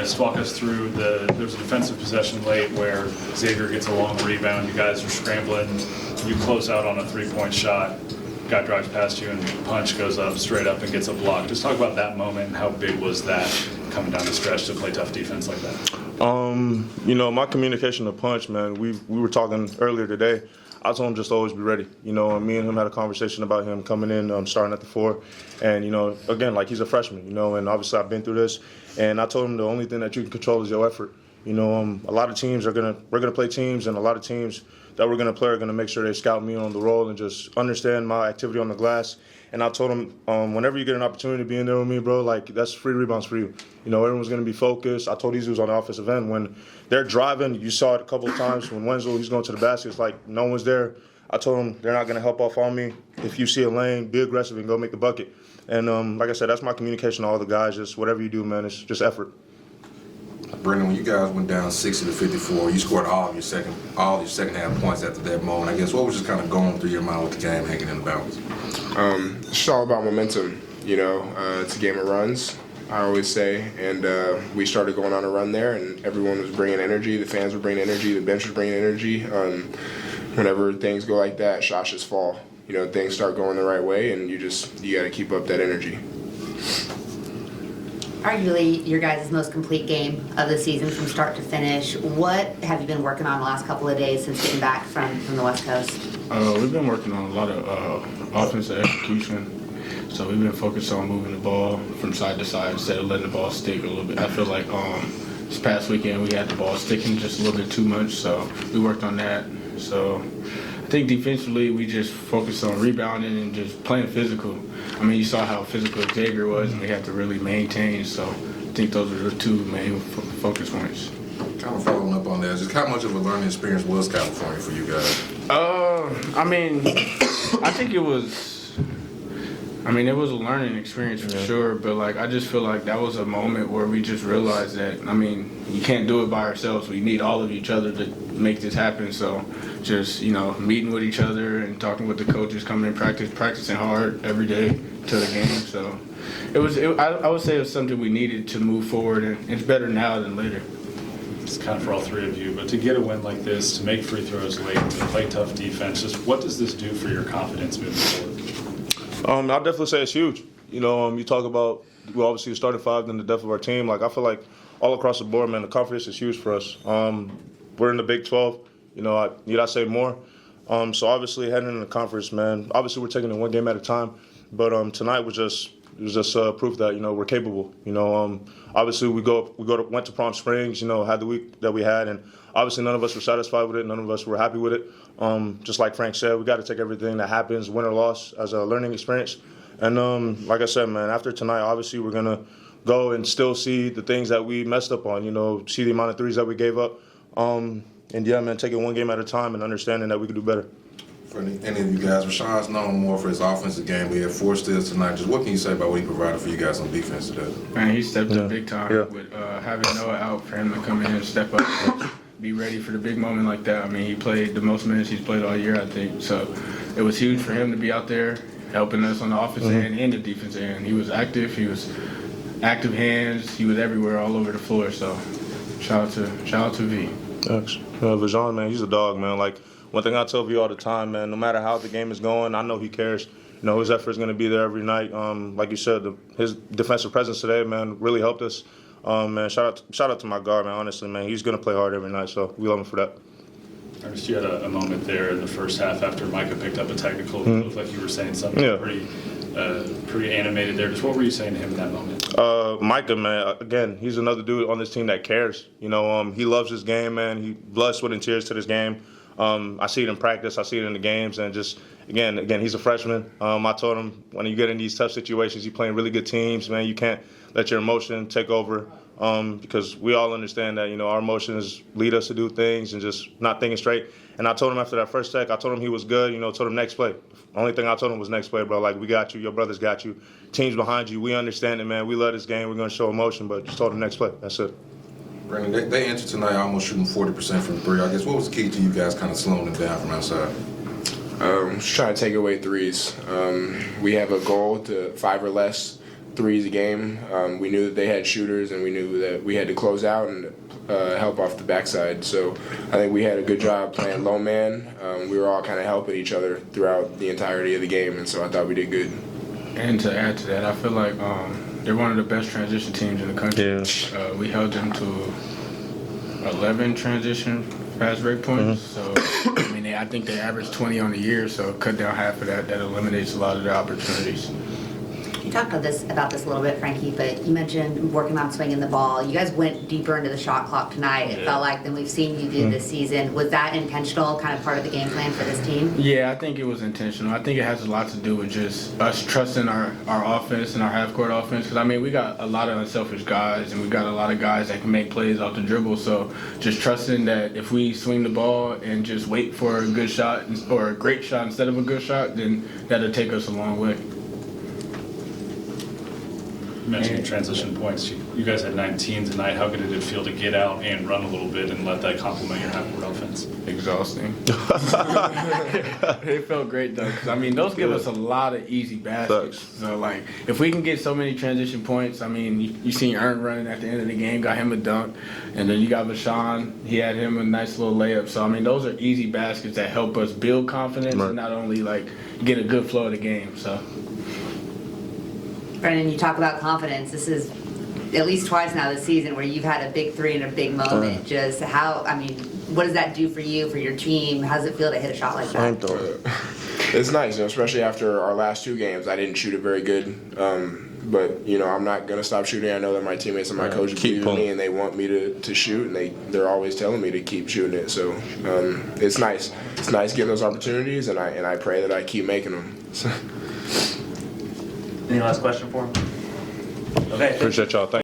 guys. Walk us through there's a defensive possession late where Xavier gets a long rebound. You guys are scrambling. You close out on a three-point shot. Guy drives past you and the punch goes up straight up and gets a block. Just talk about that moment and how big was that coming down the stretch to play tough defense like that? My communication to punch, man, we were talking earlier today. I told him just always be ready. Me and him had a conversation about him coming in, starting at the 4. And, again, like he's a freshman, and obviously I've been through this. And I told him the only thing that you can control is your effort. A lot of teams we're gonna play teams, and a lot of teams that we're gonna play are gonna make sure they scout me on the roll and just understand my activity on the glass. And I told him, whenever you get an opportunity to be in there with me, bro, like that's free rebounds for you. Everyone's gonna be focused. I told these dudes on the offensive end when they're driving. You saw it a couple of times when Wenzel he's going to the basket. It's like no one's there. I told them they're not gonna help off on me. If you see a lane, be aggressive and go make the bucket. And like I said, that's my communication to all the guys. Just whatever you do, man, it's just effort. Brendan, when you guys went down 60-54, you scored all your second half points after that moment. I guess what was just kind of going through your mind with the game hanging in the balance? It's all about momentum. It's a game of runs, I always say, and we started going on a run there, and everyone was bringing energy. The fans were bringing energy. The bench was bringing energy. Whenever things go like that, shots just fall. Things start going the right way, and you got to keep up that energy. Arguably your guys' most complete game of the season from start to finish. What have you been working on the last couple of days since getting back from the West Coast? We've been working on a lot of offensive execution. So we've been focused on moving the ball from side to side instead of letting the ball stick a little bit. I feel like this past weekend we had the ball sticking just a little bit too much, so we worked on that. So I think defensively we just focused on rebounding and just playing physical. You saw how physical Xavier was, and we had to really maintain. So I think those are the two main focus points. Kind of following up on that, just how much of a learning experience was California for you guys? I think it was. It was a learning experience for sure, but I just feel like that was a moment where we just realized that, you can't do it by ourselves. We need all of each other to make this happen. So just, meeting with each other and talking with the coaches, coming in practicing hard every day to the game. So I would say it was something we needed to move forward, and it's better now than later. It's kind of for all three of you, but to get a win like this, to make free throws late, to play tough defense, just what does this do for your confidence moving forward? I'll definitely say it's huge. You talk about, obviously the starting five and the depth of our team. I feel like all across the board, man, the confidence is huge for us. We're in the Big 12. Need I say more? So obviously heading into the conference, man, obviously we're taking it one game at a time. But tonight was just proof that, we're capable. Obviously we went to Palm Springs, had the week that we had, and obviously none of us were satisfied with it. None of us were happy with it. Just like Frank said, we got to take everything that happens, win or loss, as a learning experience. And like I said, man, after tonight, obviously we're gonna go and still see the things that we messed up on. See the amount of threes that we gave up. And yeah, man, take it one game at a time and understanding that we can do better. For any of you guys, Rashawn's known more for his offensive game. We had 4 steals tonight. Just what can you say about what he provided for you guys on defense today? Man, he stepped up big time with having Noah out for him to come in and step up, be ready for the big moment like that. he played the most minutes he's played all year, I think. So it was huge for him to be out there helping us on the offensive end and the defensive end. He was active. He was active hands. He was everywhere, all over the floor. So shout out to V. Thanks. Vajon, man, he's a dog, man. One thing I tell V all the time, man, no matter how the game is going, I know he cares. His effort is going to be there every night. Like you said, his defensive presence today, man, really helped us. Man, shout out to my guard, man. Honestly, man, he's going to play hard every night, so we love him for that. Ernest, you had a moment there in the first half after Micah picked up a technical. It looked like you were saying something pretty animated there. Just what were you saying to him in that moment? Micah, man, again, he's another dude on this team that cares. He loves his game, man. He blood, sweat, and tears to this game. I see it in practice. I see it in the games. And just, again, he's a freshman. I told him when you get in these tough situations, you're playing really good teams, man. You can't let your emotion take over because we all understand that, our emotions lead us to do things and just not thinking straight. And I told him after that first tech, I told him he was good, told him next play. The only thing I told him was next play, bro. We got you. Your brothers got you. Team's behind you. We understand it, man. We love this game. We're going to show emotion, but just told him next play. That's it. Brendan, they entered tonight almost shooting 40% from 3. I guess what was the key to you guys kind of slowing them down from outside? Just trying to take away threes. We have a goal to 5 or less threes a game. We knew that they had shooters, and we knew that we had to close out and help off the backside. So I think we had a good job playing low man. We were all kind of helping each other throughout the entirety of the game, and so I thought we did good. And to add to that, I feel like they're one of the best transition teams in the country. Yeah. We held them to 11 transition fast break points. So, I mean, I think they averaged 20 on the year, so cut down half of that. That eliminates a lot of their opportunities. You talked about this a little bit, Frankie, but you mentioned working on swinging the ball. You guys went deeper into the shot clock tonight, it felt like, than we've seen you do this season. Was that intentional, kind of part of the game plan for this team? Yeah, I think it was intentional. I think it has a lot to do with just us trusting our offense and our half-court offense. Because, I mean, we got a lot of unselfish guys, and we got a lot of guys that can make plays off the dribble. So just trusting that if we swing the ball and just wait for a good shot or a great shot instead of a good shot, then that'll take us a long way. You mentioned transition points. You guys had 19 tonight. How good did it feel to get out and run a little bit and let that complement your half-court offense? Exhausting. It felt great though, because I mean those give us a lot of easy baskets. So like if we can get so many transition points, I mean you seen Ern running at the end of the game, got him a dunk, and then you got Vashawn, he had him a nice little layup. So I mean those are easy baskets that help us build confidence and not only like get a good flow of the game. So. Brendan, you talk about confidence. This is at least twice now this season where you've had a big three and a big moment. Just how, I mean, what does that do for you, for your team? How does it feel to hit a shot like that? It's nice, you know, especially after our last two games. I didn't shoot it very good, but you know I'm not gonna stop shooting. I know that my teammates and my coaches believe in me, and they want me to shoot, and they're always telling me to keep shooting it. So it's nice. It's nice getting those opportunities, and I pray that I keep making them. Any last question for him? Okay. Appreciate y'all. Thank